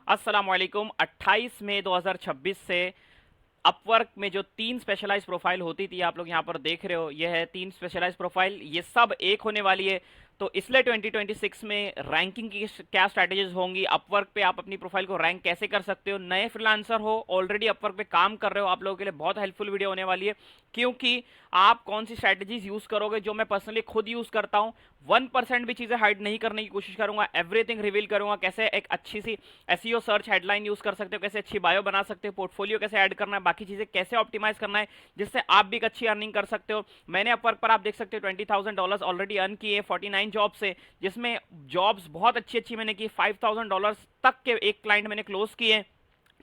अस्सलामुअलैकुम। 28 मई 2026 से अपवर्क में जो तीन स्पेशलाइज प्रोफाइल होती थी आप लोग यहाँ पर देख रहे हो, ये है तीन स्पेशलाइज प्रोफाइल, ये सब एक होने वाली है। तो इसलिए 2026 में रैंकिंग की क्या स्ट्रैटेजीज होंगी, अपवर्क पे आप अपनी प्रोफाइल को रैंक कैसे कर सकते हो, नए फ्रीलांसर हो ऑलरेडी अपवर्क पे काम कर रहे हो, आप लोगों के लिए बहुत हेल्पफुल वीडियो होने वाली है। क्योंकि आप कौन सी स्ट्रैटेजीज यूज करोगे जो मैं पर्सनली खुद यूज करता हूँ, 1% भी चीजें हाइड नहीं करने की कोशिश करूंगा, एवरीथिंग रिवील करूंगा। कैसे एक अच्छी सी एसईओ सर्च हेडलाइन यूज कर सकते हो, कैसे अच्छी बायो बना सकते हो, पोर्टफोलियो कैसे ऐड करना है, बाकी चीजें कैसे ऑप्टिमाइज करना है जिससे आप भी एक अच्छी अर्निंग कर सकते हो। मैंने अपवर्क पर आप देख सकते हो $20,000 ऑलरेडी अर्न किए 49 जॉब से, जिसमें जॉब्स बहुत अच्छी अच्छी मैंने की, $5,000 तक के एक क्लाइंट मैंने क्लोज किए।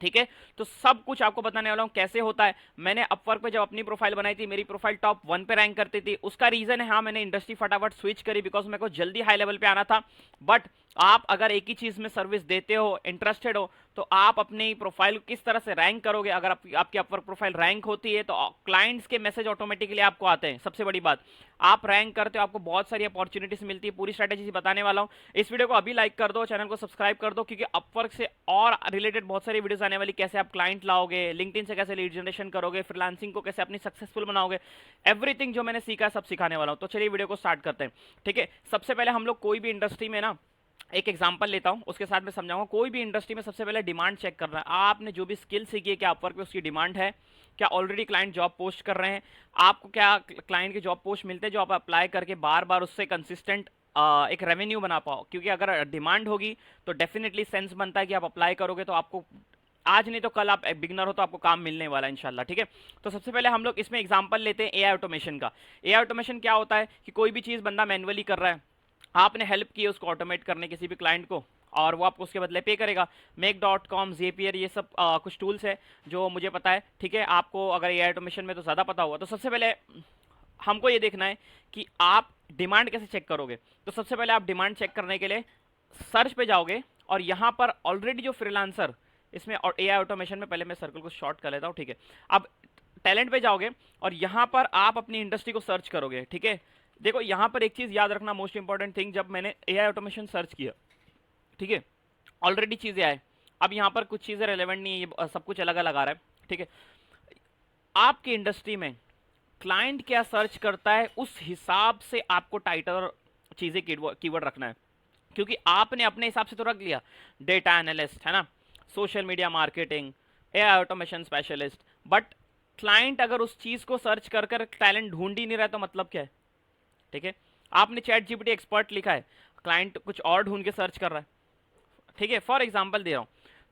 ठीक है, तो सब कुछ आपको बताने वाला हूं कैसे होता है। मैंने अपवर्क पे जब अपनी प्रोफाइल बनाई थी, मेरी प्रोफाइल टॉप 1 पे रैंक करती थी। उसका रीजन है, हाँ, मैंने इंडस्ट्री फटाफट स्विच करी बिकॉज मेरे को जल्दी हाई लेवल पे आना था। बट आप अगर एक ही चीज में सर्विस देते हो, इंटरेस्टेड हो, तो आप अपनी प्रोफाइल किस तरह से रैंक करोगे। अगर आपकी अपवर्क प्रोफाइल रैंक होती है तो क्लाइंट्स के मैसेज ऑटोमेटिकली आपको आते हैं। सबसे बड़ी बात, आप रैंक करते हो, आपको बहुत सारी अपॉर्चुनिटीज मिलती है। पूरी स्ट्रेटेजी बताने वाला हूं। इस वीडियो को अभी लाइक कर दो, चैनल को सब्सक्राइब कर दो, क्योंकि अपवर्क से और रिलेटेड बहुत सारी वीडियोस आने वाली। कैसे आप क्लाइंट लाओगे, लिंक्डइन से कैसे लीड जनरेशन करोगे, फ्रीलांसिंग को कैसे अपनी सक्सेसफुल बनाओगे, एवरीथिंग जो मैंने सीखा सब सिखाने वाला हूं। तो चलिए वीडियो को स्टार्ट करते हैं। ठीक है, सबसे पहले हम लोग कोई भी इंडस्ट्री में ना एक एग्जांपल लेता हूं, उसके साथ मैं समझाऊंगा। कोई भी इंडस्ट्री में सबसे पहले डिमांड चेक करना है। आपने जो भी स्किल सीखी है, क्या अपवर्क पे उसकी डिमांड है, क्या ऑलरेडी क्लाइंट जॉब पोस्ट कर रहे हैं, आपको क्या क्लाइंट के जॉब पोस्ट मिलते हैं जो आप अप्लाई करके बार बार उससे कंसिस्टेंट एक रेवेन्यू बना पाओ। क्योंकि अगर डिमांड होगी तो डेफिनेटली सेंस बनता है कि आप अप्लाई करोगे तो आपको आज नहीं तो कल, आप बिगनर हो तो आपको काम मिलने वाला है इंशाल्लाह। ठीक है, तो सबसे पहले हम लोग इसमें एग्जांपल लेते हैं एआई ऑटोमेशन का। एआई ऑटोमेशन क्या होता है कि कोई भी चीज़ बंदा मैन्युअली कर रहा है, आपने हेल्प की उसको ऑटोमेट करने किसी भी क्लाइंट को, और वो आपको उसके बदले पे करेगा। Make.com, Zapier, ये सब कुछ टूल्स है जो मुझे पता है। ठीक है, आपको अगर एआई ऑटोमेशन में तो ज़्यादा पता होगा। तो सबसे पहले हमको ये देखना है कि आप डिमांड कैसे चेक करोगे। तो सबसे पहले आप डिमांड चेक करने के लिए सर्च पे जाओगे, और यहाँ पर ऑलरेडी जो फ्रीलांसर इसमें, और एआई ऑटोमेशन में, पहले मैं सर्कल को शॉर्ट कर लेता हूँ। ठीक है, अब टैलेंट पे जाओगे और यहाँ पर आप अपनी इंडस्ट्री को सर्च करोगे। ठीक है, देखो यहाँ पर एक चीज़ याद रखना, मोस्ट इंपॉर्टेंट थिंग, जब मैंने एआई ऑटोमेशन सर्च किया, ठीक है, ऑलरेडी चीज़ें आए। अब यहाँ पर कुछ चीज़ें रेलेवेंट नहीं है, ये सब कुछ अलग अलग आ रहा है। ठीक है, आपकी इंडस्ट्री में क्लाइंट क्या सर्च करता है उस हिसाब से आपको टाइटल और चीज़ें कीवर्ड रखना है। क्योंकि आपने अपने हिसाब से तो रख लिया, डेटा एनालिस्ट है ना, social media marketing, AI automation specialist, but client अगर उस चीज़ को सर्च कर कर टैलेंट ढूंढ ही नहीं रहा तो मतलब क्या है। ठीक है, आपने चैट जीपीटी एक्सपर्ट लिखा है, क्लाइंट कुछ और ढूंढ के सर्च कर रहा है। ठीक है, फॉर एग्जांपल दे रहा हूं।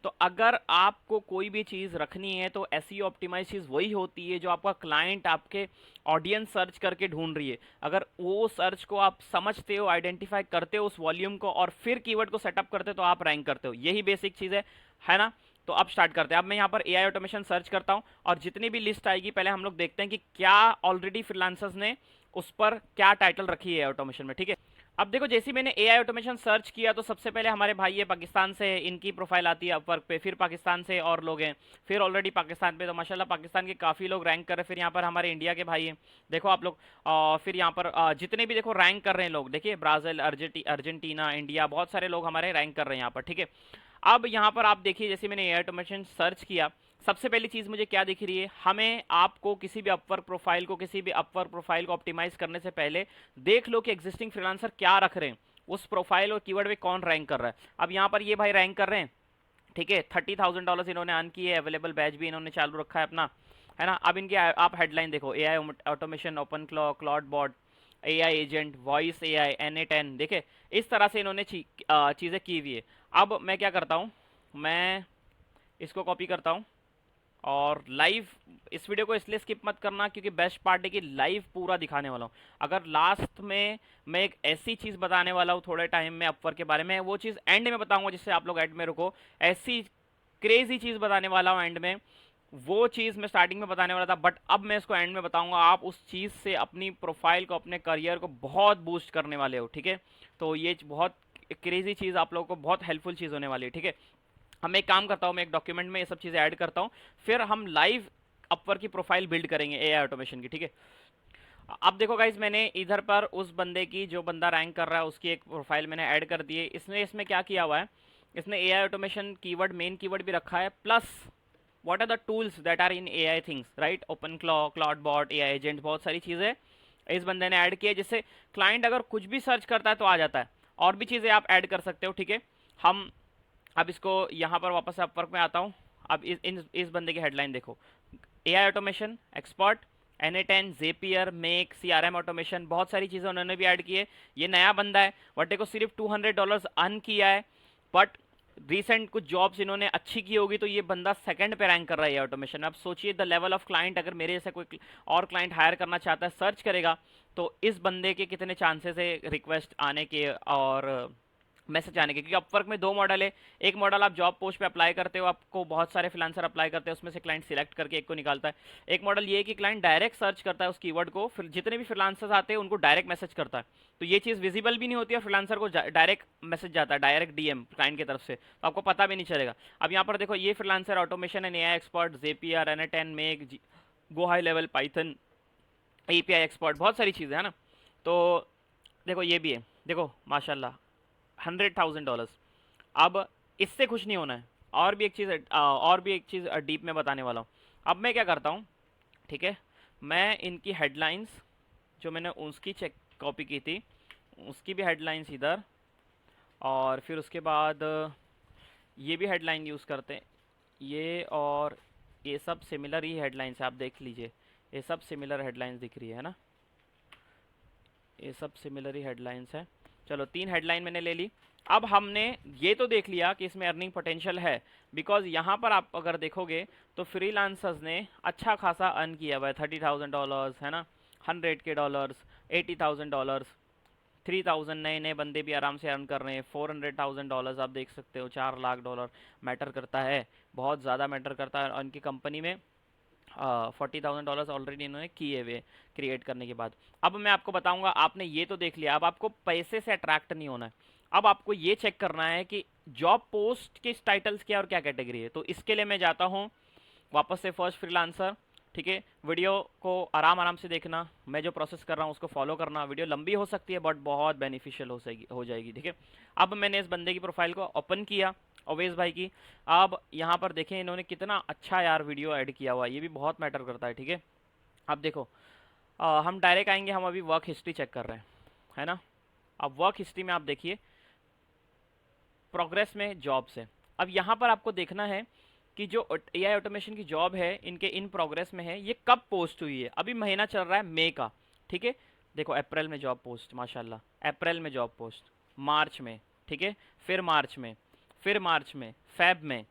तो अगर आपको कोई भी चीज़ रखनी है तो ऐसी ऑप्टिमाइज चीज़ वही होती है जो आपका क्लाइंट, आपके ऑडियंस सर्च करके ढूंढ रही है। अगर वो सर्च को आप समझते हो, आइडेंटिफाई करते हो उस वॉल्यूम को, और फिर कीवर्ड को सेटअप करते हो, तो आप रैंक करते हो। यही बेसिक चीज़ है ना। तो अब स्टार्ट करते हैं। अब मैं यहाँ पर एआई ऑटोमेशन सर्च करता हूँ, और जितनी भी लिस्ट आएगी पहले हम लोग देखते हैं कि क्या ऑलरेडी फ्रीलांसर्स ने उस पर क्या टाइटल रखी है ऑटोमेशन में। ठीक है, अब देखो, जैसे ही मैंने एआई ऑटोमेशन सर्च किया तो सबसे पहले हमारे भाई ये पाकिस्तान से, इनकी प्रोफाइल आती है अपवर्क पे, फिर पाकिस्तान से और लोग हैं, फिर ऑलरेडी पाकिस्तान पे, तो माशाल्लाह पाकिस्तान के काफ़ी लोग रैंक कर रहे हैं। फिर यहाँ पर हमारे इंडिया के भाई हैं, देखो आप लोग। फिर यहाँ पर जितने भी देखो रैंक कर रहे हैं लोग, देखिए ब्राज़ील, अर्जेंटीना, इंडिया, बहुत सारे लोग हमारे रैंक कर रहे हैं यहाँ पर। ठीक है, अब यहाँ पर आप देखिए, जैसे मैंने एआई ऑटोमेशन सर्च किया, सबसे पहली चीज़ मुझे क्या दिख रही है, हमें आपको किसी भी अपवर्क प्रोफाइल को ऑप्टिमाइज करने से पहले देख लो कि एग्जिस्टिंग फ्रीलांसर क्या रख रहे हैं, उस प्रोफाइल और कीवर्ड पे कौन रैंक कर रहा है। अब यहाँ पर ये भाई रैंक कर रहे हैं। ठीक है, $30,000 इन्होंने अर्न किए, अवेलेबल बैच भी इन्होंने चालू रखा है अपना, है ना। अब इनके आप हेडलाइन देखो, AI automation, open Claude bot, AI agent, voice AI, NA10, देखे इस तरह से इन्होंने चीज़ें की हुई है। अब मैं क्या करता हूँ, मैं इसको कॉपी करता हूँ, और लाइव इस वीडियो को इसलिए स्किप मत करना क्योंकि बेस्ट पार्ट है कि लाइव पूरा दिखाने वाला हूँ। अगर लास्ट में मैं एक ऐसी चीज़ बताने वाला हूँ थोड़े टाइम में अपवर्क के बारे में, वो चीज़ एंड में बताऊंगा जिससे आप लोग एंड में रुको। ऐसी क्रेजी चीज़ बताने वाला हूँ एंड में, वो चीज़ मैं स्टार्टिंग में बताने वाला था, बट अब मैं इसको एंड में बताऊंगा। आप उस चीज़ से अपनी प्रोफाइल को, अपने करियर को बहुत बूस्ट करने वाले हो। ठीक है, तो ये बहुत क्रेजी चीज़ आप लोगों को बहुत हेल्पफुल चीज़ होने वाली है। ठीक है, हम एक काम करता हूँ, मैं एक डॉक्यूमेंट में ये सब चीज़ें ऐड करता हूँ, फिर हम लाइव अपवर्क की प्रोफाइल बिल्ड करेंगे एआई ऑटोमेशन की। ठीक है, अब देखो गाइज, मैंने इधर पर उस बंदे की, जो बंदा रैंक कर रहा है, उसकी एक प्रोफाइल मैंने ऐड कर दी है। इसमें क्या किया हुआ है इसने AI automation keyword main keyword भी रखा है, plus what are the tools that are in AI things, right, OpenClaw, Claude bot, AI agent, बहुत सारी चीज़ें इस बंदे ने ऐड की है, जिससे क्लाइंट अगर कुछ भी सर्च करता है तो आ जाता है। और भी चीज़ें आप ऐड कर सकते हो, ठीक है। हम अब इसको यहाँ पर वापस से अपवर्क में आता हूँ। अब इस बंदे की हेडलाइन देखो, AI automation expert, N8N, Zapier, Make, CRM automation, बहुत सारी चीज़ें उन्होंने भी ऐड की है। ये नया बंदा है, बट को सिर्फ $200 अर्न किया है, बट रिसेंट कुछ जॉब्स इन्होंने अच्छी की होगी, तो ये बंदा सेकंड पे रैंक कर रहा है ऑटोमेशन में। अब सोचिए द लेवल ऑफ क्लाइंट, अगर मेरे जैसा कोई और क्लाइंट हायर करना चाहता है, सर्च करेगा, तो इस बंदे के कितने चांसेस है रिक्वेस्ट आने के और मैसेज आने के। क्योंकि अपवर्क में दो मॉडल है, एक मॉडल आप जॉब पोस्ट पे अप्लाई करते हो, आपको बहुत सारे फ्रीलांसर अप्लाई करते हैं, उसमें से क्लाइंट सिलेक्ट करके एक को निकालता है। एक मॉडल ये है कि क्लाइंट डायरेक्ट सर्च करता है उस कीवर्ड को, फिर जितने भी फ्रीलांसर्स आते हैं उनको डायरेक्ट मैसेज करता है, तो ये चीज़ विजिबल भी नहीं होती है, फ्रीलांसर को डायरेक्ट मैसेज जाता है, डायरेक्ट डीएम क्लाइंट की तरफ से, तो आपको पता भी नहीं चलेगा। अब यहाँ पर देखो, ये freelancer automation and AI expert, JPR, N8N, make, go high level, Python, API expert, बहुत सारी चीज़ें है ना। तो देखो ये भी है, देखो माशाल्लाह $100,000। अब इससे खुश नहीं होना है, और भी एक चीज़ डीप में बताने वाला हूँ। अब मैं क्या करता हूँ, ठीक है, मैं इनकी हेडलाइंस जो मैंने उसकी चेक कॉपी की थी, उसकी भी हेडलाइंस इधर, और फिर उसके बाद ये भी हेडलाइन यूज़ करते हैं, ये और ये सब सिमिलर ही हेडलाइंस है, आप देख लीजिए, ये सब सिमिलर हेडलाइंस दिख रही है ना, ये सब सिमिलर ही हेडलाइंस है। चलो 3 हेडलाइन मैंने ले ली। अब हमने ये तो देख लिया कि इसमें अर्निंग पोटेंशियल है, बिकॉज यहाँ पर आप अगर देखोगे तो फ्रीलांसर्स ने अच्छा खासा अर्न किया हुआ है, $30,000 है ना, $100K, $80,000, 3,000 नए नए बंदे भी आराम से अर्न कर रहे हैं, $400,000 आप देख सकते हो, $4 लाख मैटर करता है, बहुत ज़्यादा मैटर करता है। और उनकी कंपनी में $40,000 ऑलरेडी इन्होंने किए हुए क्रिएट करने के बाद। अब मैं आपको बताऊंगा, आपने ये तो देख लिया, अब आपको पैसे से अट्रैक्ट नहीं होना है, अब आपको ये चेक करना है कि जॉब पोस्ट के टाइटल्स क्या और क्या कैटेगरी है। तो इसके लिए मैं जाता हूँ वापस से फर्स्ट फ्रीलांसर, ठीक है। वीडियो को आराम आराम से देखना, मैं जो प्रोसेस कर रहा हूँ उसको फॉलो करना, वीडियो लंबी हो सकती है बट बहुत बेनिफिशियल हो जाएगी, ठीक है। अब मैंने इस बंदे की प्रोफाइल को ओपन किया, अवेश भाई की। अब यहाँ पर देखें इन्होंने कितना अच्छा यार वीडियो ऐड किया हुआ है, ये भी बहुत मैटर करता है, ठीक है। अब देखो हम डायरेक्ट आएंगे, हम अभी वर्क हिस्ट्री चेक कर रहे हैं, है ना। अब वर्क हिस्ट्री में आप देखिए, प्रोग्रेस में जॉब्स है। अब यहाँ पर आपको देखना है कि जो एआई ऑटोमेशन की जॉब है इनके इन प्रोग्रेस में है, ये कब पोस्ट हुई है। अभी महीना चल रहा है मई का, ठीक है। देखो अप्रैल में जॉब पोस्ट, माशाल्लाह, अप्रैल में जॉब पोस्ट, मार्च में, ठीक है, फिर मार्च में, फिर मार्च में, फेब में,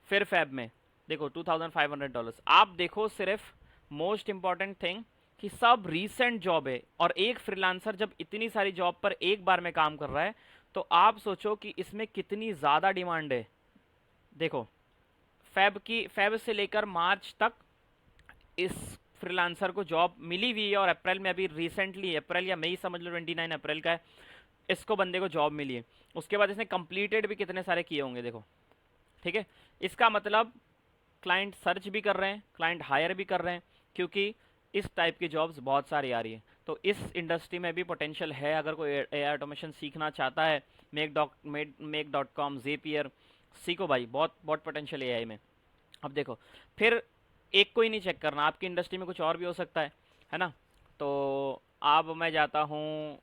फिर फेब में, देखो $2,500। आप देखो सिर्फ मोस्ट इंपॉर्टेंट थिंग कि सब रीसेंट जॉब है, और एक फ्रीलांसर जब इतनी सारी जॉब पर एक बार में काम कर रहा है, तो आप सोचो कि इसमें कितनी ज़्यादा डिमांड है। देखो फेब से लेकर मार्च तक इस फ्रीलांसर को जॉब मिली हुई है, और अप्रैल में अभी रिसेंटली, अप्रैल या मई समझ लो, 29 अप्रैल का है, इसको बंदे को जॉब मिली है। उसके बाद इसने कंप्लीटेड भी कितने सारे किए होंगे, देखो, ठीक है। इसका मतलब क्लाइंट सर्च भी कर रहे हैं, क्लाइंट हायर भी कर रहे हैं, क्योंकि इस टाइप की जॉब्स बहुत सारी आ रही है। तो इस इंडस्ट्री में भी पोटेंशियल है, अगर कोई एआई ऑटोमेशन सीखना चाहता है, make.com, जेपियर, सीखो भाई, बहुत बहुत पोटेंशियल एआई में। अब देखो, फिर एक को ही नहीं चेक करना, आपकी इंडस्ट्री में कुछ और भी हो सकता है ना। तो अब मैं जाता हूँ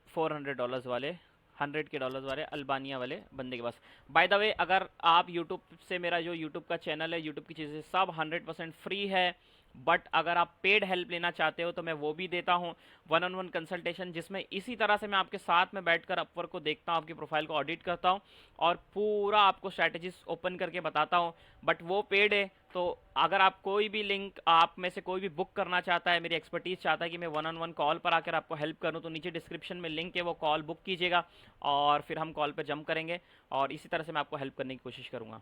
$400 वाले, $100K वाले अल्बानिया वाले बंदे के पास। बाय द वे, अगर आप यूट्यूब से, मेरा जो यूट्यूब का चैनल है, यूट्यूब की चीज़ें सब 100% फ्री है, बट अगर आप पेड हेल्प लेना चाहते हो तो मैं वो भी देता हूँ, 1-on-1 कंसल्टेशन, जिसमें इसी तरह से मैं आपके साथ में बैठकर अपवर्क को देखता हूँ, आपकी प्रोफाइल को ऑडिट करता हूँ, और पूरा आपको स्ट्रैटेजीज ओपन करके बताता हूँ, बट वो पेड है। तो अगर आप कोई भी लिंक, आप में से कोई भी बुक करना चाहता है, मेरी एक्सपर्टीज चाहता है कि मैं 1-on-1 कॉल पर आकर आपको हेल्प करूं, तो नीचे डिस्क्रिप्शन में लिंक है, वो कॉल बुक कीजिएगा, और फिर हम कॉल पे जंप करेंगे, और इसी तरह से मैं आपको हेल्प करने की कोशिश करूंगा।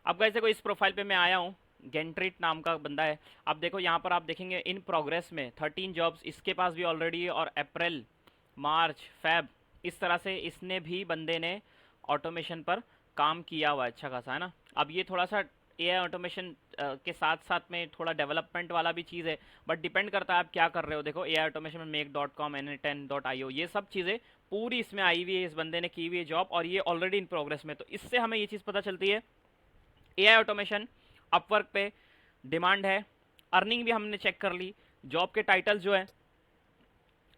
अब कैसे को इस प्रोफाइल पे मैं आया हूँ, गेंट्रिट नाम का बंदा है। अब देखो यहाँ पर आप देखेंगे इन प्रोग्रेस में 13 जॉब्स इसके पास भी ऑलरेडी है, और अप्रैल, मार्च, फेब, इस तरह से इसने भी, बंदे ने ऑटोमेशन पर काम किया हुआ है अच्छा खासा, है ना। अब ये थोड़ा सा एआई ऑटोमेशन के साथ साथ में थोड़ा डेवलपमेंट वाला भी चीज़ है, बट डिपेंड करता है आप क्या कर रहे हो। देखो एआई ऑटोमेशन में make.com, N8N.io, ये सब चीज़ें पूरी इसमें आई हुई है, इस बंदे ने की हुई है जॉब, और ये ऑलरेडी इन प्रोग्रेस में। तो इससे हमें ये चीज़ पता चलती है एआई ऑटोमेशन अपवर्क पे डिमांड है। अर्निंग भी हमने चेक कर ली, जॉब के टाइटल जो है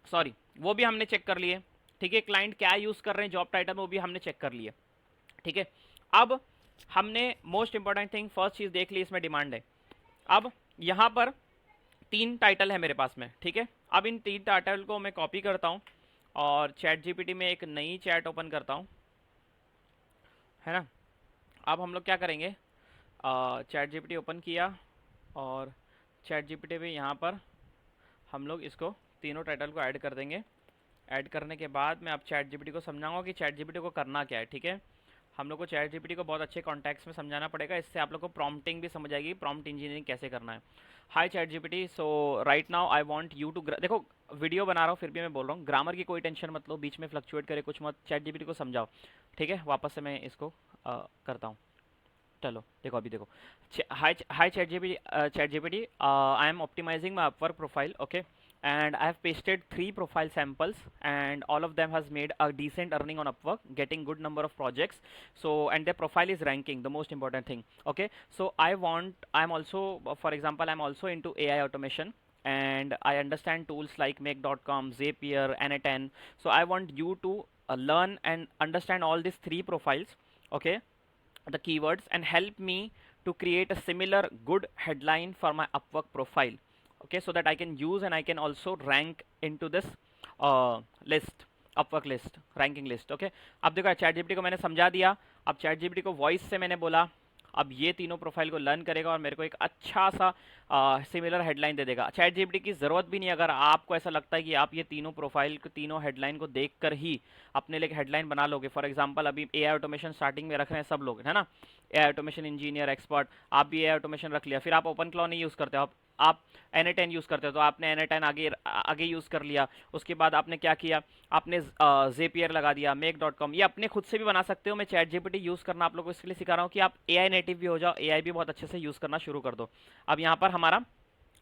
सॉरी वो भी हमने चेक कर लिए, ठीक है। क्लाइंट क्या यूज़ कर रहे हैं जॉब टाइटल में वो भी हमने चेक कर लिए, ठीक है। अब हमने मोस्ट इंपॉर्टेंट थिंग फर्स्ट चीज़ देख ली, इसमें डिमांड है। अब यहाँ पर 3 टाइटल है मेरे पास में, ठीक है। अब इन 3 टाइटल को मैं कॉपी करता हूँ और चैट जीपीटी में एक नई चैट ओपन करता हूँ, है ना। अब हम लोग क्या करेंगे, चैट जीपीटी ओपन किया और चैट जीपीटी पे यहाँ पर हम लोग इसको तीनों टाइटल को ऐड कर देंगे। ऐड करने के बाद मैं अब चैट जीपीटी को समझाऊंगा कि चैट जीपीटी को करना क्या है, ठीक है। हम लोग को चैट जीपीटी को बहुत अच्छे कॉन्टेक्स्ट में समझाना पड़ेगा, इससे आप लोग को प्रॉम्प्टिंग भी समझ आएगी, प्रॉम्प्ट इंजीनियरिंग कैसे करना है। Hi ChatGPT, so right now I want you to, देखो वीडियो बना रहा हूँ फिर भी मैं बोल रहा हूँ, ग्रामर की कोई टेंशन मत लो, बीच में फ्लक्चुएट करे कुछ मत, चैट जीपीटी को समझाओ, ठीक है। वापस से मैं इसको करता हूँ। चलो देखो, अभी देखो, hi ChatGPT, I am optimizing my Upwork profile, okay, and I have pasted 3 profile samples and all of them has made a decent earning on Upwork, getting good number of projects. So and their profile is ranking, the most important thing, okay. So I'm also, for example, I'm also into AI automation and I understand tools like make.com, Zapier, N10. So I want you to learn and understand all these 3 profiles, okay, the keywords, and help me to create a similar good headline for my Upwork profile, okay, so that I can use and I can also rank into this list, Upwork list, ranking list, okay। अब देखो chat GPT को मैंने समझा दिया, अब chat GPT को voice से मैंने बोला, अब ये तीनों प्रोफाइल को लर्न करेगा और मेरे को एक अच्छा सा सिमिलर हेडलाइन दे देगा। चैट जीपीटी की ज़रूरत भी नहीं, अगर आपको ऐसा लगता है कि आप ये तीनों प्रोफाइल को, तीनों हेडलाइन को देखकर ही अपने लिए हेडलाइन बना लोगे। फॉर एग्जांपल अभी एआई ऑटोमेशन स्टार्टिंग में रख रहे हैं सब लोग, है ना, एआई ऑटोमेशन इंजीनियर, एक्सपर्ट, आप भी एआई ऑटोमेशन रख लिया, फिर आप ओपन क्लाउड नहीं यूज़ करते हो, आप N10 यूज़ करते हो, तो आपने N10 आगे यूज़ कर लिया। उसके बाद आपने क्या किया, आपने Zapier लगा दिया, make.com, ये अपने खुद से भी बना सकते हो। मैं चैट जीपीटी यूज़ करना आप लोगों को इसके लिए सिखा रहा हूँ कि आप एआई नेटिव भी हो जाओ, एआई भी बहुत अच्छे से यूज़ करना शुरू कर दो। अब यहाँ पर हमारा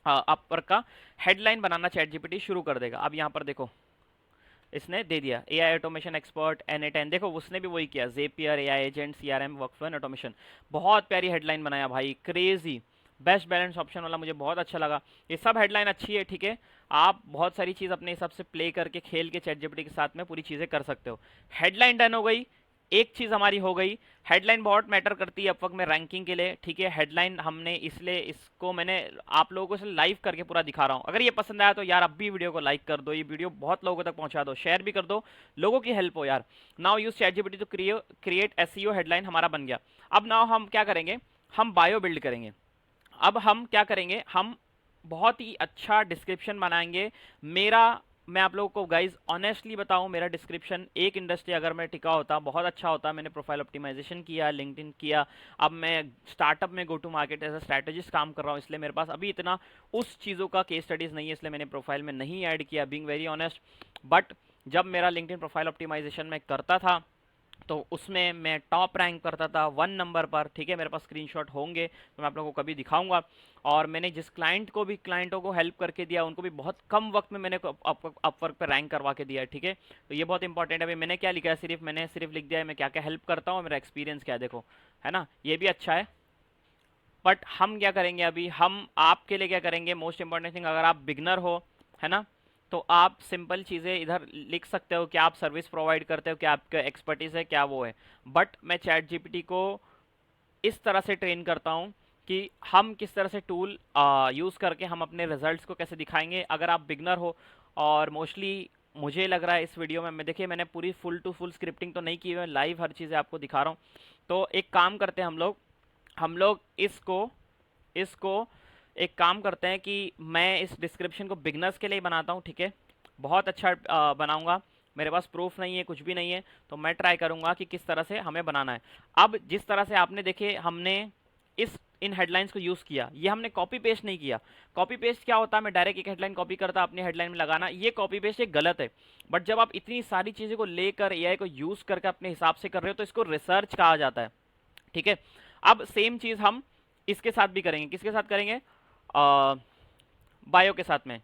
अपवर्क का हेडलाइन बनाना चैट जीपीटी शुरू कर देगा। अब यहाँ पर देखो इसने दे दिया एआई ऑटोमेशन एक्सपर्ट N10, देखो उसने भी वही किया, Zapier, AI agent, CRM, workflow and automation. बहुत प्यारी हेडलाइन बनाया भाई, क्रेजी, बेस्ट बैलेंस ऑप्शन वाला मुझे बहुत अच्छा लगा। ये सब हेडलाइन अच्छी है, ठीक है। आप बहुत सारी चीज़ अपने हिसाब से प्ले करके, खेल के चैट जीपीटी के साथ में पूरी चीज़ें कर सकते हो। हेडलाइन डन हो गई, एक चीज़ हमारी हो गई, हेडलाइन बहुत मैटर करती है अपवर्क में रैंकिंग के लिए, ठीक है। हेडलाइन हमने इसलिए, इसको मैंने आप लोगों को लाइव करके पूरा दिखा रहा हूँ। अगर ये पसंद आया तो यार अब भी वीडियो को लाइक कर दो, ये वीडियो बहुत लोगों तक पहुँचा दो, शेयर भी कर दो, लोगों की हेल्प हो यार। Now use ChatGPT to create SEO, headline हमारा बन गया। अब नाउ हम क्या करेंगे, हम बायो बिल्ड करेंगे। अब हम क्या करेंगे, हम बहुत ही अच्छा डिस्क्रिप्शन बनाएंगे। मैं आप लोगों को गाइज ऑनेस्टली बताऊं, मेरा डिस्क्रिप्शन एक इंडस्ट्री अगर मैं टिका होता बहुत अच्छा होता। मैंने प्रोफाइल ऑप्टिमाइजेशन किया, लिंक्डइन किया, अब मैं स्टार्टअप में go to market as a strategist काम कर रहा हूं, इसलिए मेरे पास अभी इतना उस चीज़ों का केस स्टडीज़ नहीं है, इसलिए मैंने प्रोफाइल में नहीं ऐड किया, बीइंग वेरी ऑनेस्ट। बट जब मेरा लिंक्डइन प्रोफाइल ऑप्टिमाइजेशन में करता था तो उसमें मैं टॉप रैंक करता था 1 नंबर पर, ठीक है। मेरे पास स्क्रीनशॉट होंगे तो मैं आप लोगों को कभी दिखाऊंगा। और मैंने जिस क्लाइंटों को हेल्प करके दिया, उनको भी बहुत कम वक्त में मैंने अपवर्क पर रैंक करवा के दिया है, ठीक है। तो ये बहुत इंपॉर्टेंट है। अभी मैंने क्या लिखा है, मैंने सिर्फ लिख दिया है मैं क्या क्या हेल्प करता हूँ, मेरा एक्सपीरियंस क्या है, देखो, है ना, ये भी अच्छा है। बट हम क्या करेंगे अभी, हम आपके लिए क्या करेंगे, मोस्ट इंपॉर्टेंट थिंग, अगर आप बिगनर हो, है ना, तो आप सिंपल चीज़ें इधर लिख सकते हो, क्या आप सर्विस प्रोवाइड करते हो, क्या आपका एक्सपर्टीज़ है, क्या वो है। बट मैं चैट जीपीटी को इस तरह से ट्रेन करता हूँ कि हम किस तरह से टूल यूज़ करके हम अपने रिजल्ट्स को कैसे दिखाएंगे। अगर आप बिगनर हो, और मोस्टली मुझे लग रहा है इस वीडियो में, मैं देखिए मैंने पूरी फुल टू फुल स्क्रिप्टिंग तो नहीं की है, लाइव हर चीज़ें आपको दिखा रहा हूँ। तो एक काम करते हैं हम लोग इसको एक काम करते हैं कि मैं इस डिस्क्रिप्शन को बिगनर्स के लिए बनाता हूँ, ठीक है। बहुत अच्छा बनाऊंगा, मेरे पास प्रूफ नहीं है, कुछ भी नहीं है, तो मैं ट्राई करूंगा कि किस तरह से हमें बनाना है। अब जिस तरह से आपने देखे, हमने इन हेडलाइंस को यूज़ किया, ये हमने कॉपी पेस्ट नहीं किया। कॉपी पेस्ट क्या होता है, मैं डायरेक्ट एक हेडलाइन कॉपी करता अपनी हेडलाइन में लगाना, ये कॉपी पेस्ट एक गलत है। बट जब आप इतनी सारी चीज़ों को लेकर एआई को यूज़ करके अपने हिसाब से कर रहे हो तो इसको रिसर्च कहा जाता है, ठीक है। अब सेम चीज़ हम इसके साथ भी करेंगे, किसके साथ करेंगे, बायो के साथ में,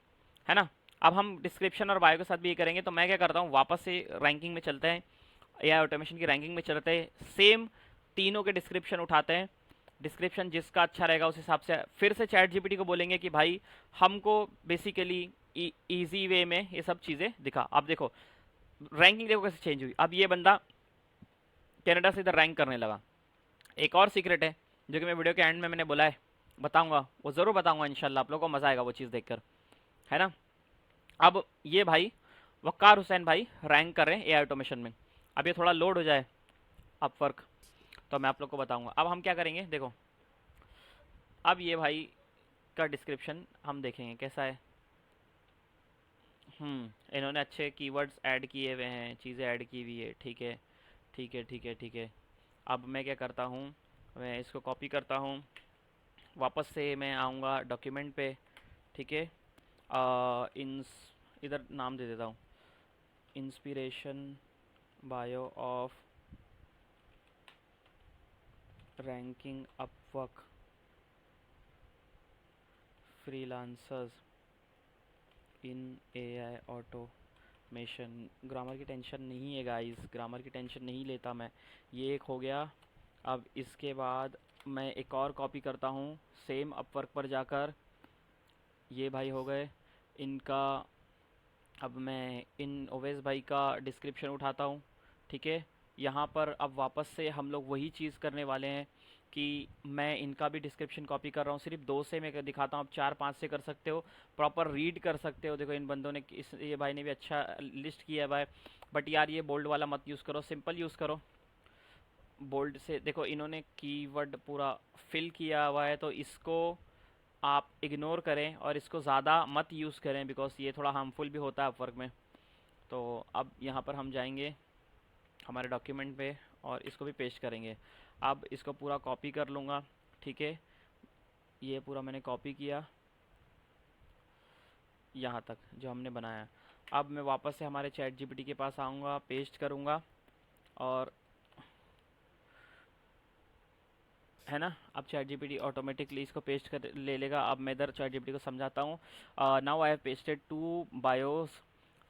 है ना। अब हम डिस्क्रिप्शन और बायो के साथ भी ये करेंगे। तो मैं क्या करता हूँ, वापस से रैंकिंग में चलते हैं, एआई ऑटोमेशन की रैंकिंग में चलते हैं, सेम तीनों के डिस्क्रिप्शन उठाते हैं, डिस्क्रिप्शन जिसका अच्छा रहेगा उस हिसाब से फिर से चैट जीपीटी को बोलेंगे कि भाई हमको बेसिकली इजी वे में ये सब चीज़ें दिखा। अब देखो रैंकिंग देखो कैसे चेंज हुई। अब ये बंदा कनाडा से इधर रैंक करने लगा। एक और सीक्रेट है जो कि मैं वीडियो के एंड में मैंने बोला है, बताऊंगा, वो ज़रूर बताऊंगा इंशाल्लाह, आप लोगों को मज़ा आएगा वो चीज़ देखकर, है ना। अब ये भाई वक्कार हुसैन भाई रैंक कर रहे हैं एआई ऑटोमेशन में। अब ये थोड़ा लोड हो जाए अपवर्क तो मैं आप लोग को बताऊंगा। अब हम क्या करेंगे देखो, अब ये भाई का डिस्क्रिप्शन हम देखेंगे कैसा है। इन्होंने अच्छे कीवर्ड्स ऐड किए हुए हैं, चीज़ें ऐड की हुई है, ठीक है ठीक है ठीक है ठीक है। अब मैं क्या करता हूँ, मैं इसको कॉपी करता हूँ, वापस से मैं आऊँगा डॉक्यूमेंट पे, ठीक है। इंस इधर नाम दे देता हूँ, inspiration bio of ranking Upwork freelancers in AI automation. Grammar की टेंशन नहीं है गाइस, ग्रामर की टेंशन नहीं लेता मैं। ये एक हो गया। अब इसके बाद मैं एक और कॉपी करता हूँ सेम अपवर्क पर जाकर, ये भाई हो गए इनका। अब मैं इन ओवेस भाई का डिस्क्रिप्शन उठाता हूँ, ठीक है। यहाँ पर अब वापस से हम लोग वही चीज़ करने वाले हैं कि मैं इनका भी डिस्क्रिप्शन कॉपी कर रहा हूँ। सिर्फ 2 से मैं दिखाता हूँ, आप 4-5 से कर सकते हो, प्रॉपर रीड कर सकते हो। देखो इन बंदों ने ये भाई ने भी अच्छा लिस्ट किया है भाई। बट यार ये बोल्ड वाला मत यूज़ करो, सिंपल यूज़ करो। बोल्ड से देखो इन्होंने कीवर्ड पूरा फिल किया हुआ है, तो इसको आप इग्नोर करें और इसको ज़्यादा मत यूज़ करें, बिकॉज ये थोड़ा हार्मफुल भी होता है अपवर्क में। तो अब यहाँ पर हम जाएंगे हमारे डॉक्यूमेंट पे और इसको भी पेस्ट करेंगे। अब इसको पूरा कॉपी कर लूँगा, ठीक है। ये पूरा मैंने कॉपी किया यहाँ तक जो हमने बनाया। अब मैं वापस से हमारे चैट जीपीटी के पास आऊँगा, पेस्ट करूँगा और है ना। अब चैट जीपीटी ऑटोमेटिकली इसको पेस्ट कर ले लेगा। अब मैं इधर चैट जीपीटी को समझाता हूँ। Now I have pasted 2 BIOS,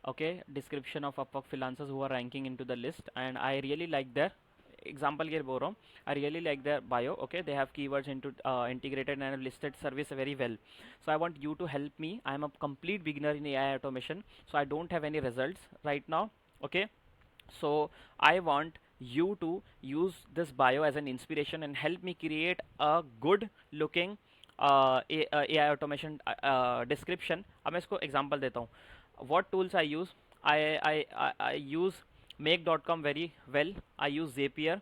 okay, description of Upwork freelancers who are ranking into the list, and I really like their example के बोल रहा हूँ, I really like their bio, okay, they have keywords into integrated and have listed service very well. So I want you to help me, I am a complete beginner in AI automation, so I don't have any results right now, okay. So I want you to use this bio as an inspiration and help me create a good looking AI automation description. अब मैं इसको example देता हूँ। What tools I use? I use make.com very well. I use Zapier,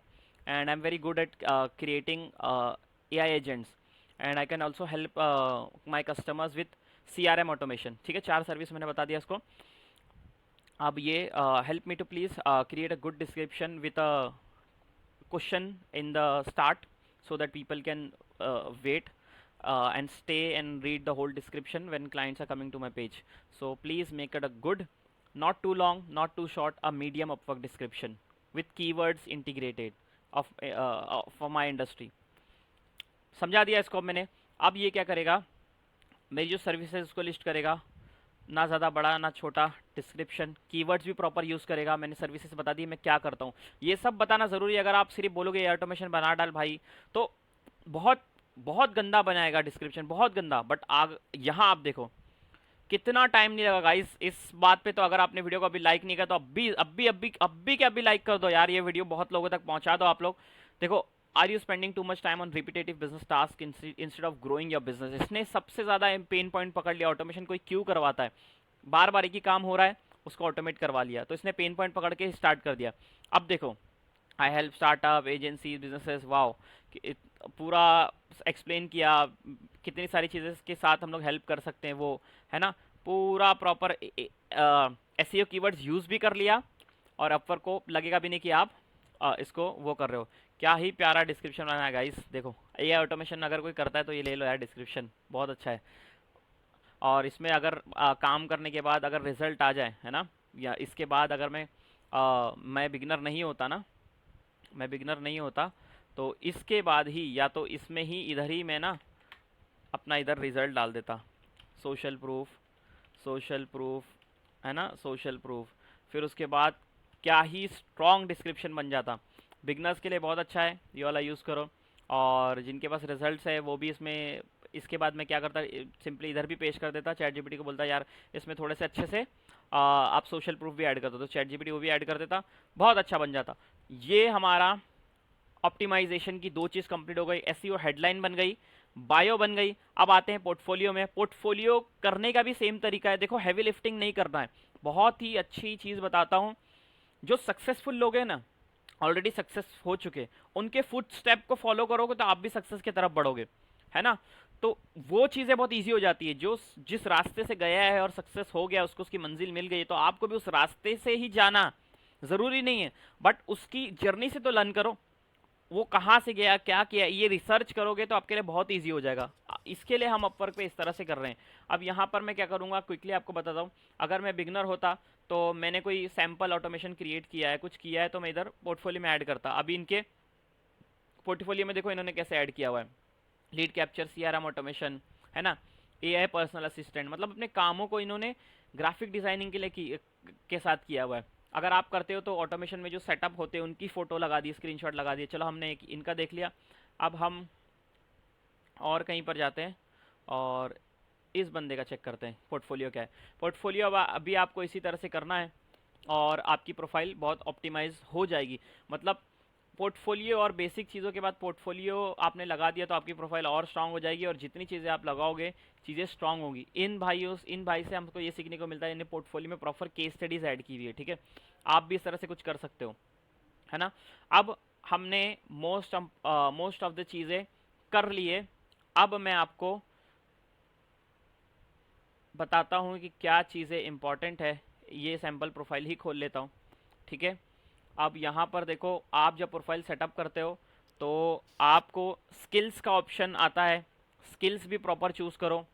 and I'm very good at creating AI agents, and I can also help my customers with CRM automation. ठीक है, 4 service मैंने बता दिया इसको। अब ये help me to please create a good description with a question in the start so that people can wait and stay and read the whole description when clients are coming to my page. So please make it a good, not too long, not too short, a medium Upwork description with keywords integrated of for my industry. समझा दिया इसको मैंने। अब ये क्या करेगा, मेरी जो सर्विसेज उसको लिस्ट करेगा, ना ज़्यादा बड़ा ना छोटा, डिस्क्रिप्शन, कीवर्ड्स भी प्रॉपर यूज़ करेगा। मैंने सर्विसेज बता दी मैं क्या करता हूँ, ये सब बताना ज़रूरी है। अगर आप सिर्फ बोलोगे ये ऑटोमेशन बना डाल भाई, तो बहुत बहुत गंदा बनाएगा डिस्क्रिप्शन, बहुत गंदा। बट यहाँ आप देखो कितना टाइम नहीं लगा गाइस इस बात पे। तो अगर आपने वीडियो को अभी लाइक नहीं किया तो अभी लाइक कर दो यार, ये वीडियो बहुत लोगों तक पहुंचा दो आप लोग। देखो, are you spending too much time on repetitive business task instead of growing your business. इसने सबसे ज़्यादा पेन पॉइंट पकड़ लिया। ऑटोमेशन कोई क्यों करवाता है, बार बार एक ही काम हो रहा है, उसको ऑटोमेट करवा लिया, तो इसने पेन पॉइंट पकड़ के स्टार्ट कर दिया। अब देखो, I help startup agency businesses, wow, पूरा एक्सप्लेन किया कितनी सारी चीज़ें के साथ हम लोग हेल्प कर सकते हैं, वो है ना। पूरा प्रॉपर एसईओ कीवर्ड्स यूज़ भी कर लिया और अपवर्क को लगेगा भी नहीं कि आप इसको वो कर रहे हो। क्या ही प्यारा डिस्क्रिप्शन बनाया है गाइस। देखो, ये ऑटोमेशन अगर कोई करता है तो ये ले लो यार, डिस्क्रिप्शन बहुत अच्छा है। और इसमें अगर काम करने के बाद अगर रिजल्ट आ जाए, है ना, या इसके बाद अगर मैं बिगिनर नहीं होता ना, मैं बिगनर नहीं होता तो इसके बाद ही या तो इसमें ही इधर ही मैं ना अपना इधर रिज़ल्ट डाल देता, सोशल प्रूफ, सोशल प्रूफ, है ना, सोशल प्रूफ। फिर उसके बाद क्या ही स्ट्रॉन्ग डिस्क्रिप्शन बन जाता। बिगनर्स के लिए बहुत अच्छा है, ये वाला यूज़ करो। और जिनके पास रिजल्ट्स है वो भी इसमें, इसके बाद मैं क्या करता, सिंपली इधर भी पेश कर देता, चैट जीपीटी को बोलता यार इसमें थोड़े से अच्छे से आप सोशल प्रूफ भी ऐड कर दो, तो चैट जीपीटी वो भी ऐड कर देता, बहुत अच्छा बन जाता। ये हमारा ऑप्टिमाइजेशन की दो चीज़ कंप्लीट हो गई, एसईओ हेडलाइन बन गई, बायो बन गई। अब आते हैं पोर्टफोलियो में। पोर्टफोलियो करने का भी सेम तरीका है, देखो हैवी लिफ्टिंग नहीं करना है। बहुत ही अच्छी चीज़ बताता हूँ, जो सक्सेसफुल लोग हैं ना, ऑलरेडी सक्सेस हो चुके, उनके फुट स्टेप को फॉलो करोगे तो आप भी सक्सेस की तरफ बढ़ोगे, है ना। तो वो चीज़ें बहुत इजी हो जाती है, जो जिस रास्ते से गया है और सक्सेस हो गया, उसको उसकी मंजिल मिल गई, तो आपको भी उस रास्ते से ही जाना ज़रूरी नहीं है, बट उसकी जर्नी से तो लर्न करो, वो कहाँ से गया, क्या किया, ये रिसर्च करोगे तो आपके लिए बहुत इजी हो जाएगा। इसके लिए हम अपवर्क पे इस तरह से कर रहे हैं। अब यहाँ पर मैं क्या करूँगा, क्विकली आपको बताता हूँ। अगर मैं बिगनर होता तो मैंने कोई सैम्पल ऑटोमेशन क्रिएट किया है, कुछ किया है, तो मैं इधर पोर्टफोलियो में ऐड करता। अभी इनके पोर्टफोलियो में देखो इन्होंने कैसे ऐड किया हुआ है, लीड कैप्चर, सीआरएम ऑटोमेशन, है ना, एआई पर्सनल असिस्टेंट, मतलब अपने कामों को इन्होंने ग्राफिक डिजाइनिंग के लिए के साथ किया हुआ है। अगर आप करते हो तो ऑटोमेशन में जो सेटअप होते हैं उनकी फ़ोटो लगा दी, स्क्रीनशॉट लगा दिए। चलो हमने एक इनका देख लिया, अब हम और कहीं पर जाते हैं और इस बंदे का चेक करते हैं पोर्टफोलियो क्या है। पोर्टफोलियो अब अभी आपको इसी तरह से करना है और आपकी प्रोफाइल बहुत ऑप्टिमाइज हो जाएगी। मतलब पोर्टफोलियो और बेसिक चीज़ों के बाद पोर्टफोलियो आपने लगा दिया तो आपकी प्रोफाइल और स्ट्रांग हो जाएगी, और जितनी चीज़ें आप लगाओगे चीज़ें स्ट्रांग होंगी। इन भाई से हमको ये सीखने को मिलता है, इन्हें पोर्टफोलियो में प्रॉपर केस स्टडीज ऐड की हुई है, ठीक है। आप भी इस तरह से कुछ कर सकते हो, है ना। अब हमने मोस्ट ऑफ द चीज़ें कर लिए। अब मैं आपको बताता हूँ कि क्या चीज़ें इंपॉर्टेंट है। ये सैम्पल प्रोफाइल ही खोल लेता हूँ, ठीक है। अब यहाँ पर देखो, आप जब प्रोफाइल सेटअप करते हो तो आपको स्किल्स का ऑप्शन आता है, स्किल्स भी प्रॉपर चूज़ करो।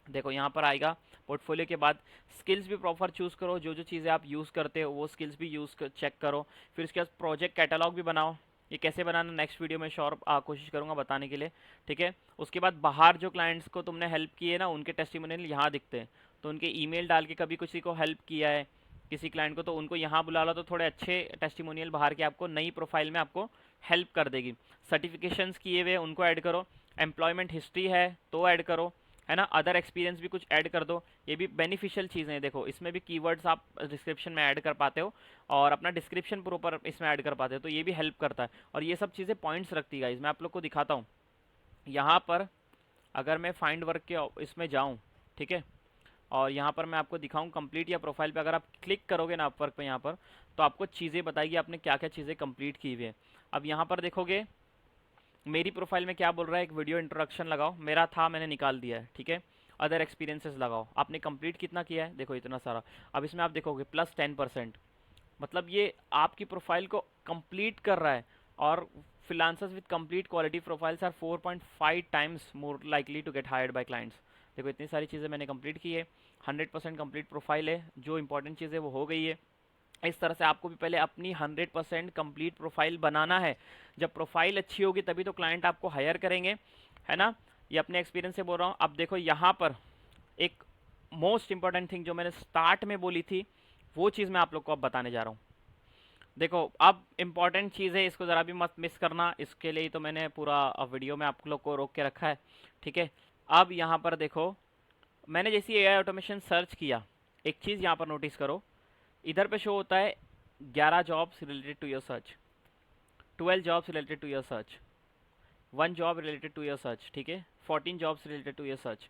देखो यहाँ पर आएगा पोर्टफोलियो के बाद स्किल्स भी प्रॉपर चूज़ करो, जो जो चीज़ें आप यूज़ करते हो वो स्किल्स भी चेक करो। फिर उसके बाद प्रोजेक्ट कैटलॉग भी बनाओ। ये कैसे बनाना नेक्स्ट वीडियो में श्योर कोशिश करूँगा बताने के लिए, ठीक है। उसके बाद बाहर जो क्लाइंट्स को तुमने हेल्प की है ना, उनके टेस्टिमोनियल यहाँ दिखते हैं, तो उनके ईमेल डाल के कभी किसी को हेल्प किया है किसी क्लाइंट को, तो उनको यहाँ बुला लो, तो थोड़े अच्छे टेस्टिमोनियल बाहर के आपको नई प्रोफाइल में आपको हेल्प कर देगी। सर्टिफिकेशंस किए हुए उनको ऐड करो, एम्प्लॉयमेंट हिस्ट्री है तो ऐड करो, है ना, अदर एक्सपीरियंस भी कुछ ऐड कर दो। ये भी बेनिफिशियल चीज़ें हैं। देखो इसमें भी कीवर्ड्स आप डिस्क्रिप्शन में ऐड कर पाते हो और अपना डिस्क्रिप्शन प्रॉपर इसमें ऐड कर पाते हो, तो ये भी हेल्प करता है। और ये सब चीज़ें पॉइंट्स रखती है गाइस, मैं आप लोग को दिखाता हूँ। यहाँ पर अगर मैं फाइंड वर्क के इसमें जाऊँ, ठीक है, और यहाँ पर मैं आपको दिखाऊं कंप्लीट या प्रोफाइल पे अगर आप क्लिक करोगे ना अपवर्क पे यहाँ पर, तो आपको चीज़ें बताएगी आपने क्या क्या चीज़ें कंप्लीट की हुई है। अब यहाँ पर देखोगे मेरी प्रोफाइल में क्या बोल रहा है, एक वीडियो इंट्रोडक्शन लगाओ, मेरा था मैंने निकाल दिया है, ठीक है। अदर एक्सपीरियंसेस लगाओ, आपने कंप्लीट कितना किया है, देखो इतना सारा। अब इसमें आप देखोगे +10%, मतलब ये आपकी प्रोफाइल को कंप्लीट कर रहा है। और freelancers with complete quality profiles are 4.5 times more likely to get hired by clients। देखो इतनी सारी चीज़ें मैंने कंप्लीट की है, 100% कंप्लीट प्रोफाइल है, जो इंपॉर्टेंट चीज़ है वो हो गई है। इस तरह से आपको भी पहले अपनी 100% कंप्लीट प्रोफाइल बनाना है। जब प्रोफाइल अच्छी होगी तभी तो क्लाइंट आपको हायर करेंगे, है ना। ये अपने एक्सपीरियंस से बोल रहा हूँ। अब देखो यहाँ पर एक मोस्ट इंपॉर्टेंट थिंग जो मैंने स्टार्ट में बोली थी, वो चीज़ मैं आप लोग को अब बताने जा रहा हूँ। देखो अब इम्पॉर्टेंट चीज़ है, इसको ज़रा भी मत मिस करना, इसके लिए ही तो मैंने पूरा वीडियो में आप लोग को रोक के रखा है, ठीक है। अब यहाँ पर देखो मैंने जैसी एआई ऑटोमेशन सर्च किया, एक चीज़ यहाँ पर नोटिस करो, इधर पे शो होता है 11 jobs related to your search, 12 jobs related to your search, 1 job related to your search, ठीक है, 14 jobs related to your search.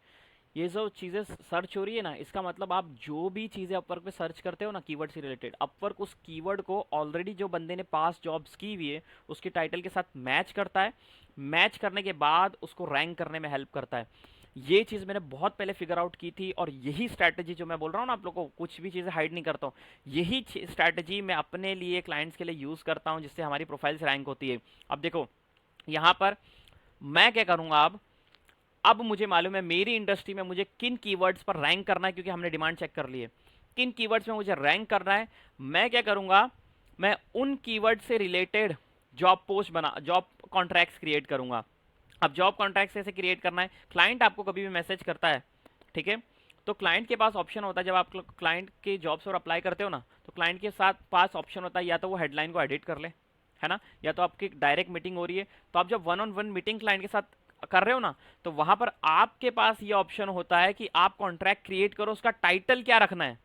ये जो चीज़ें सर्च हो रही है ना, इसका मतलब आप जो भी चीज़ें अपवर्क पे सर्च करते हो ना कीवर्ड से रिलेटेड, अपवर्क उस कीवर्ड को ऑलरेडी जो बंदे ने पास जॉब्स की हुई है उसके टाइटल के साथ मैच करता है, मैच करने के बाद उसको रैंक करने में हेल्प करता है। ये चीज़ मैंने बहुत पहले फिगर आउट की थी, और यही स्ट्रैटेजी जो मैं बोल रहा हूँ ना आप लोग को, कुछ भी चीज़ें हाइड नहीं करता हूँ, यही स्ट्रैटेजी मैं अपने लिए क्लाइंट्स के लिए यूज़ करता हूँ, जिससे हमारी प्रोफाइल्स रैंक होती है। अब देखो यहाँ पर मैं क्या करूँगा, अब मुझे मालूम है मेरी इंडस्ट्री में मुझे किन कीवर्ड्स पर रैंक करना है, क्योंकि हमने डिमांड चेक कर ली है किन कीवर्ड्स में मुझे रैंक करना है। मैं क्या करूँगा, मैं उन कीवर्ड से रिलेटेड जॉब कॉन्ट्रैक्ट्स क्रिएट करूँगा। अब जॉब कॉन्ट्रैक्ट्स कैसे क्रिएट करना है, क्लाइंट आपको कभी भी मैसेज करता है, ठीक है, तो क्लाइंट के पास ऑप्शन होता है, जब आप क्लाइंट के जॉब्स पर अप्लाई करते हो ना, तो क्लाइंट के साथ पास ऑप्शन होता है, या तो वो हेडलाइन को एडिट कर ले, है ना, या तो आपकी डायरेक्ट मीटिंग हो रही है, तो आप जब one on one meeting client के साथ कर रहे हो ना, तो वहां पर आपके पास ये ऑप्शन होता है कि आप कॉन्ट्रैक्ट क्रिएट करो, उसका टाइटल क्या रखना है।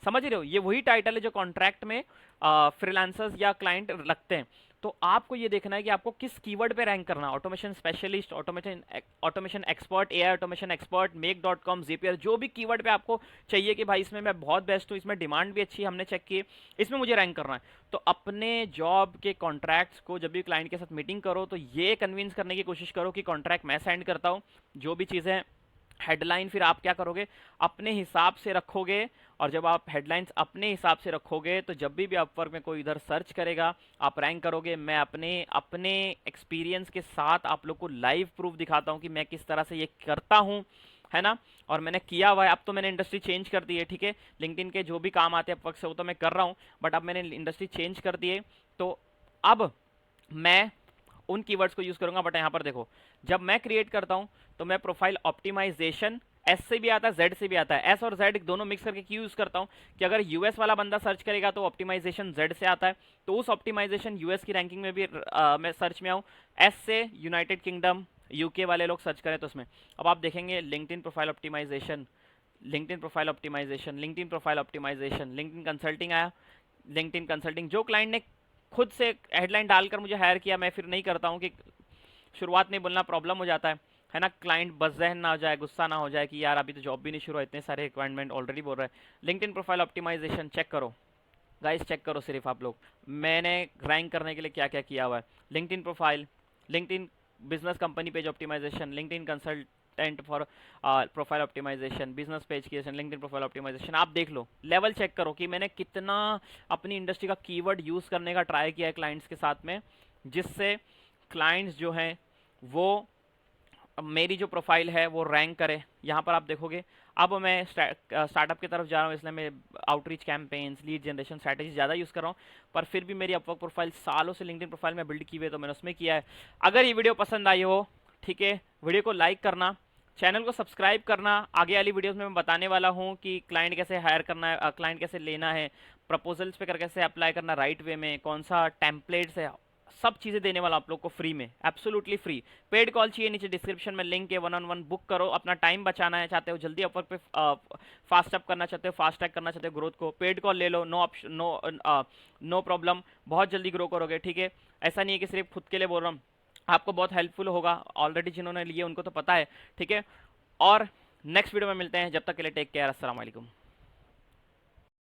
समझ रहे हो, ये वही टाइटल है जो कॉन्ट्रैक्ट में फ्रीलांसर्स या क्लाइंट लगते हैं। तो आपको ये देखना है कि आपको किस कीवर्ड पे रैंक करना है, automation specialist, automation expert, AI automation expert, make dot com, JPR, जो भी कीवर्ड पे आपको चाहिए कि भाई इसमें मैं बहुत बेस्ट हूँ, इसमें डिमांड भी अच्छी है, हमने चेक की, इसमें मुझे रैंक करना है। तो अपने जॉब के कॉन्ट्रैक्ट्स को जब भी क्लाइंट के साथ मीटिंग करो, तो ये कन्विंस करने की कोशिश करो कि कॉन्ट्रैक्ट मैं सेंड करता हूँ, जो भी चीज़ें हेडलाइन फिर आप क्या करोगे, अपने हिसाब से रखोगे। और जब आप हेडलाइंस अपने हिसाब से रखोगे, तो जब भी अपवर्क में कोई इधर सर्च करेगा, आप रैंक करोगे। मैं अपने अपने एक्सपीरियंस के साथ आप लोग को लाइव प्रूफ दिखाता हूँ कि मैं किस तरह से ये करता हूँ, है ना, और मैंने किया हुआ है। अब तो मैंने इंडस्ट्री चेंज कर दी है, ठीक है, लिंक्डइन के जो भी काम आते हैं अपवर्क से वो तो मैं कर रहा हूँ, बट अब मैंने इंडस्ट्री चेंज कर दी है। तो अब मैं उन कीवर्ड्स को यूज करूंगा। बट यहाँ पर देखो, जब मैं क्रिएट करता हूं तो मैं प्रोफाइल ऑप्टिमाइजेशन, एस से भी आता है, जेड से भी आता है, एस और जेड दोनों मिक्स करके क्यों यूज करता हूं कि अगर यूएस वाला बंदा सर्च करेगा तो ऑप्टिमाइजेशन जेड से आता है, तो उस ऑप्टिमाइजेशन यूएस की रैंकिंग में भी मैं सर्च में आऊँ। एस से यूनाइटेड किंगडम, यूके वाले लोग सर्च करें तो उसमें अब आप देखेंगे LinkedIn profile optimisation, LinkedIn profile optimisation, LinkedIn profile optimisation, LinkedIn consulting आया। लिंक्डइन कंसल्टिंग जो क्लाइंट ने खुद से हेडलाइन डालकर मुझे हायर किया, मैं फिर नहीं करता हूँ कि शुरुआत नहीं बोलना, प्रॉब्लम हो जाता है ना, क्लाइंट बज़हन ना हो जाए, गुस्सा ना हो जाए कि यार अभी तो जॉब भी नहीं शुरू है, इतने सारे रिक्वायरमेंट ऑलरेडी बोल रहे हैं। लिंक्डइन प्रोफाइल ऑप्टिमाइजेशन चेक करो गाइस, चेक करो सिर्फ आप लोग, मैंने रैंक करने के लिए क्या क्या किया हुआ है। LinkedIn profile, LinkedIn business company page optimisation, LinkedIn consultant for profile optimisation, business page creation, LinkedIn profile optimisation. आप देख लो, लेवल चेक करो कि मैंने कितना अपनी इंडस्ट्री का कीवर्ड यूज करने का ट्राई किया है क्लाइंट्स के साथ में, जिससे क्लाइंट्स जो हैं वो मेरी जो प्रोफाइल है वो रैंक करे। यहाँ पर आप देखोगे, अब मैं स्टार्टअप की तरफ जा रहा हूँ, इसलिए मैं outreach campaigns, lead generation strategy ज़्यादा यूज़ कर रहा हूँ, पर फिर भी मेरी अपवर्क प्रोफाइल सालों से लिंक्डइन प्रोफाइल में बिल्ड की हुई है, तो मैंने उसमें किया है। अगर ये वीडियो पसंद आई हो, ठीक है, वीडियो को लाइक करना, चैनल को सब्सक्राइब करना। आगे वाली वीडियोस में मैं बताने वाला हूँ कि क्लाइंट कैसे हायर करना है, क्लाइंट कैसे लेना है, प्रपोजल्स पे कर कैसे अप्लाई करना राइट वे में, कौन सा टेम्पलेट्स है, सब चीज़ें देने वाला आप लोग को फ्री में, एब्सोल्युटली फ्री। पेड कॉल चाहिए, नीचे डिस्क्रिप्शन में लिंक है, वन ऑन वन बुक करो। अपना टाइम बचाना है चाहते हो, जल्दी अपवर्क पे फास्ट अप करना चाहते हो, फास्ट टैग करना चाहते हो ग्रोथ को, पेड कॉल ले लो, नो ऑप्शन, नो प्रॉब्लम, बहुत जल्दी ग्रो करोगे, ठीक है। ऐसा नहीं है कि सिर्फ खुद के लिए बोल रहा हूँ, आपको बहुत हेल्पफुल होगा, ऑलरेडी जिन्होंने लिए उनको तो पता है, ठीक है। और नेक्स्ट वीडियो में मिलते हैं, जब तक के लिए टेक केयर, अस्सलाम वालेकुम।